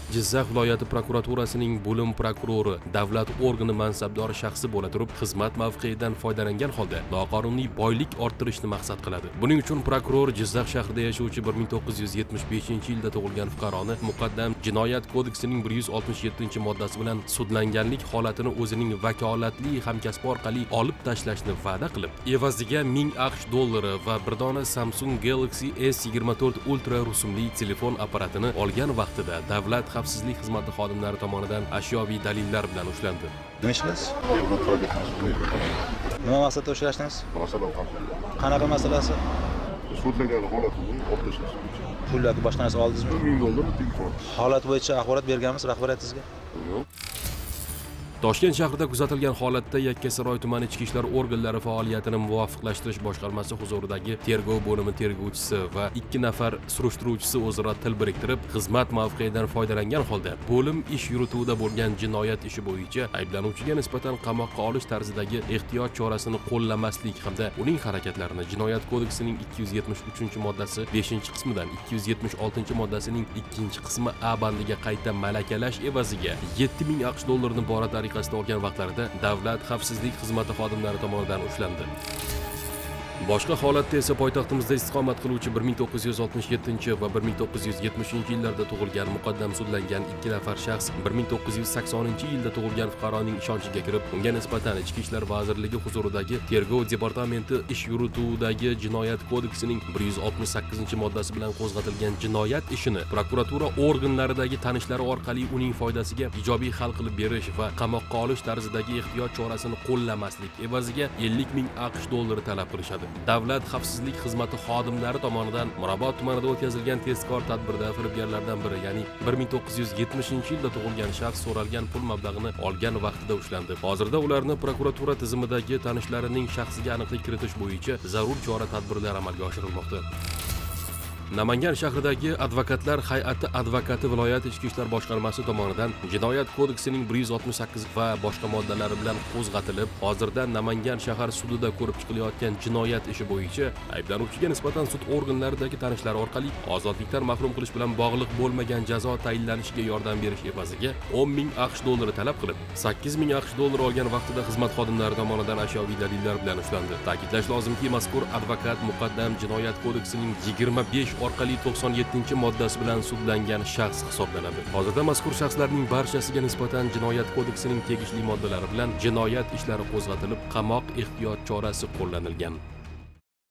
Jizzax viloyati prokuraturasining bo'lim prokurori davlat organi mansabdori shaxsi bo'la turib, xizmat mavqeidan foydalangan holda noqonuniy boylik orttirishni maqsad qiladi. Buning uchun prokuror Jizzax shahrida yashovchi 1975-yilda tug'ilgan fuqaroni muqaddam Jinoyat kodeksining 167-moddasi bilan sudlanganlik holatini o'zining vakolatli hamkasbi orqali olib tashlashni va'da qilib, evaziga 1000 AQSh dollari va bir dona Samsung Galaxy S24 Ultra rusumli telefon apparatini olgan vaqtida davlat xavfsizlik xizmati xodimlari tomonidan ashyoviy dalillar bilan ushlandi. Nima ish qilasiz? Nima maqsadda ushlashdingiz? Masala Qanaqa masalasi? sudlagan holatini olib tashlash. Pullarni boshqa narsa oldingizmi? $1000 telefon. Holat bo'yicha axborot berganmiz rahbariyatingizga? Yo'q. Toshkent shahrida kuzatilgan holatda Yakkasaroy tumani ichki ishlar organlari faoliyatini muvofiqlashtirish boshqarmasi huzuridagi tergov bo'limi tergovchisi va 2 nafar surishtiruvchisi o'zaro til biriktirib, xizmat mavqeidan foydalangan holda bo'lim ish yurituvida bo'lgan jinoyat ishi bo'yicha ayblanuvchiga nisbatan qamoqqa olish tarzidagi ehtiyot chorasini qo'llamaslik hamda uning harakatlarini Jinoyat kodeksining 273-moddasi 5-qismidan 276-moddasining 2-qismi A bandiga qayta malakalash evaziga 7000 AQSh dollarini bora tariqasida olgan vaqtlarida davlat xavfsizlik xizmati xodimlari tomonidan ushlandi. Boshqa holatda esa poytaxtimizda istiqomat qiluvchi 1967 va 1970-yillarda tug'ilgan muqaddam sudlangan 2 nafar shaxs 1980-yilda tug'ilgan fuqaroning ishonchiga kirib, unga nisbatan Ichki ishlar vazirligi huzuridagi Tergov departamenti ish yurituvidagi Jinoyat kodeksining 168-moddasi bilan qo'zg'atilgan jinoyat ishini prokuratura organlaridagi tanishlari orqali uning foydasiga ijobiy hal qilib berish va qamoqqa olish tarzidagi ehtiyot chorasini qo'llamaslik evaziga 50 000 AQSh dollari talab qilishadi. Davlat xavfsizlik xizmati xodimlari tomonidan Mirobod tumanida o'tkazilgan tezkor tadbirda firibgarlardan biri, ya'ni 1970-yilda tug'ilgan shaxs so'ralgan pul mablag'ini olgan vaqtida ushlandi. Hozirda ularni prokuratura tizimidagi tanishlarining shaxsiga aniqlik kiritish bo'yicha zarur chora-tadbirlar amalga oshirilmoqda. Namangan shahridagi Advokatlar hay'ati advokati viloyat ichki ishlar boshqarmasi tomonidan Jinoyat kodeksining 168 va boshqa moddalari bilan qo'zg'atilib, hozirda Namangan shahar sudida ko'rib chiqilayotgan jinoyat ishi bo'yicha ayblanuvchiga nisbatan sud organlaridagi tanishlari orqali ozodlikdan mahrum qilish bilan bog'liq bo'lmagan jazo tayinlanishiga yordam berish evaziga 10 000 AQSh dollari talab qilib, 8 000 AQSh dollari olgan vaqtida xizmat xodimlari tomonidan ashyoviy dalillar bilan ushlandi. Ta'kidlash lozimki, mazkur advokat muqaddam Jinoyat kodeksining 25 orqali 97-moddasi bilan sudlangan shaxs hisoblanadi. Hozirda mazkur shaxslarning barchasiga nisbatan Jinoyat kodeksining tegishli moddalari bilan jinoyat ishlari qo'zg'atilib, qamoq ehtiyot chorasi qo'llanilgan.